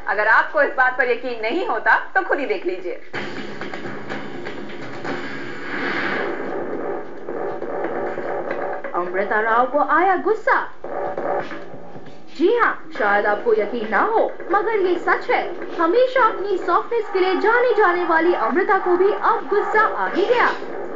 अगर आपको इस बात पर यकीन नहीं होता तो खुद ही देख लीजिए। अमृता राव को आया गुस्सा। जी हाँ, शायद आपको यकीन ना हो, मगर ये सच है। हमेशा अपनी सॉफ्टनेस के लिए जाने जाने वाली अमृता को भी अब गुस्सा आ ही गया।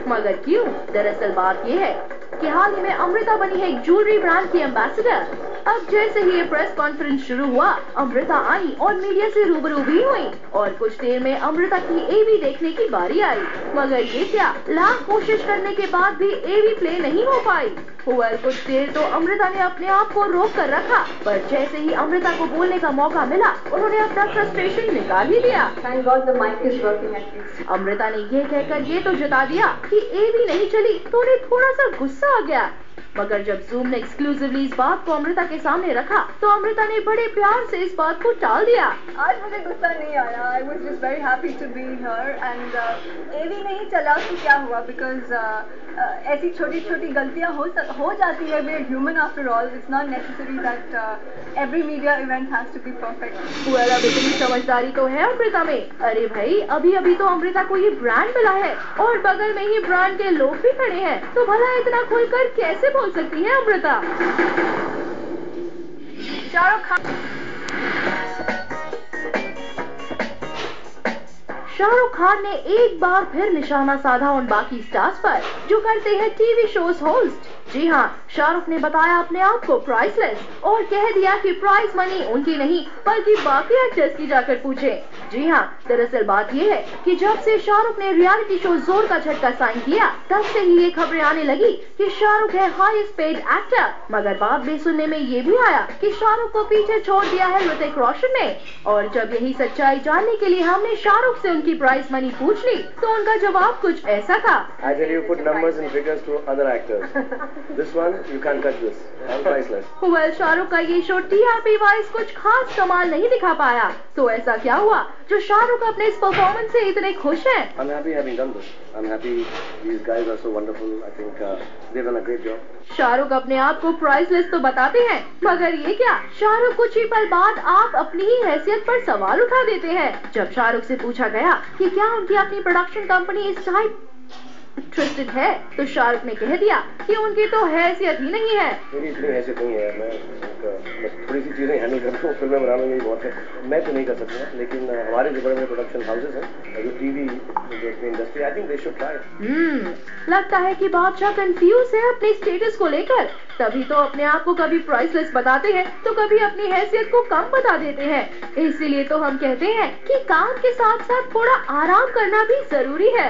मगर क्यों? दरअसल बात ये है कि हाल ही में अमृता बनी है एक ज्वेलरी ब्रांड की एम्बेसडर। अब जैसे ही ये प्रेस कॉन्फ्रेंस शुरू हुआ, अमृता आई और मीडिया से रूबरू भी हुई और कुछ देर में अमृता की एवी देखने की बारी आई। मगर ये क्या, लाख कोशिश करने के बाद भी एवी प्ले नहीं हो पाई। कुछ देर तो अमृता ने अपने आप को रोक कर रखा, पर जैसे ही अमृता को बोलने का मौका मिला, उन्होंने अपना फ्रस्ट्रेशन निकाल ही दिया। Thank God the mic is working at least. Amrita ने ये कहकर ये तो जता दिया कि एवी नहीं चली तो उन्हें थोड़ा सा गुस्सा आ गया। मगर जब जूम ने एक्सक्लूसिवली इस बात को अमृता के सामने रखा तो अमृता ने बड़े प्यार से इस बात को टाल दिया। आज मुझे गुस्सा नहीं आया। I was just very happy to be here and एवी नहीं चला तो क्या हुआ, because ऐसी छोटी छोटी गलतियां हो जाती है। We are human after all. It's not necessary that every media event has to be perfect. well, अब इतनी समझदारी तो है अमृता में। अरे भाई, अभी अभी तो अमृता को ये ब्रांड मिला है और बगल में ही ब्रांड के लोग भी खड़े हैं, तो भला इतना खुलकर कैसे बोल सकती है अमृता? शाहरुख खान ने एक बार फिर निशाना साधा उन बाकी स्टार्स पर जो करते हैं टीवी शोज होस्ट। जी हाँ, शाहरुख ने बताया अपने आप को प्राइसलेस और कह दिया कि प्राइस मनी उनकी नहीं बल्कि बाकी एक्टर्स की जाकर पूछे। जी हाँ, दरअसल बात ये है कि जब से शाहरुख ने रियलिटी शो जोर का झटका साइन किया, तब से ही ये खबरें आने लगी कि शाहरुख है हाईएस्ट पेड एक्टर। मगर बाद में सुनने में ये भी आया कि शाहरुख को पीछे छोड़ दिया है ऋतिक रोशन ने। और जब यही सच्चाई जानने के लिए हमने शाहरुख से उनकी प्राइस मनी पूछ ली तो उनका जवाब कुछ ऐसा था। I tell you, put numbers and figures to other actors. This one, you can't touch this. I'm priceless. well, Shahrukh का ये शो TRP वाइज कुछ खास कमाल नहीं दिखा पाया। तो ऐसा क्या हुआ जो शाहरुख अपने इस परफॉर्मेंस से इतने खुश हैं? I'm happy having done this. I'm happy these guys are so wonderful. I think they've done a great job. Shahrukh अपने आप को प्राइसलेस तो बताते हैं, मगर ये क्या, शाहरुख कुछ ही पल बाद आप अपनी ही हैसियत पर सवाल उठा देते हैं। जब शाहरुख से पूछा गया कि क्या उनकी अपनी प्रोडक्शन कंपनी इस टाइप इंटरेस्टेड है, तो शाहरुख ने कह दिया कि उनकी तो हैसियत ही नहीं है। मेरी इतनी हैसियत नहीं है। मैं थोड़ी सी चीजें हैंडल करता हूँ, फिल्में बनाना यही बहुत है। मैं तो नहीं कर सकता, लेकिन हमारे जो बड़े बड़े प्रोडक्शन हाउसेस हैं, जो TV industry, I think they should try. लगता है कि बादशाह कंफ्यूज है अपने स्टेटस को लेकर, तभी तो अपने आप को कभी प्राइसलेस बताते हैं तो कभी अपनी हैसियत को कम बता देते हैं। इसीलिए तो हम कहते हैं कि काम के साथ साथ थोड़ा आराम करना भी जरूरी है।